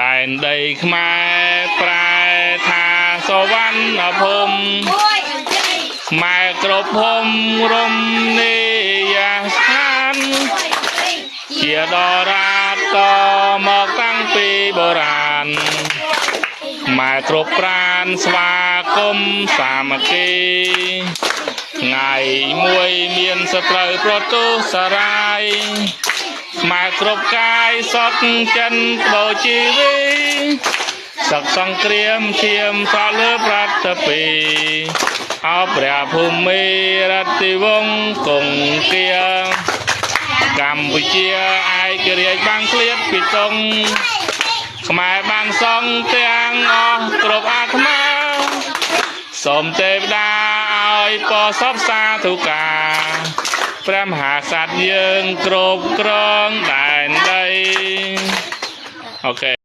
ដែនដីខ្មែរប្រែថាសវណ្ណភូមិម៉ែគ្រប់ភូមិរមនីយស្ថានជាដរាបតមកតាំងពីបុរាណម៉ែគ្រប់ប្រានស្វាគមន៍សាមគ្គីថ្ងៃមួយមានសត្រូវប្រទុសរាយម៉ែគ្រប់កាយសតចិនបោជីវីសកសង្គ្រាមឈាមសលើប្រតពីអព្រះភូមិរតិវង្សគង្គគាកម្ពុជាឯករាជ្យបានឃ្លាតពីតុងខ្មែរបានសង់ទាំងអស់គ្រប់អាត្មាសូមទេវតាឲ្យប្រសពសាធុការព្រះមហាក្សត្រយើងគ្រប់គ្រងដែនដីអូខេ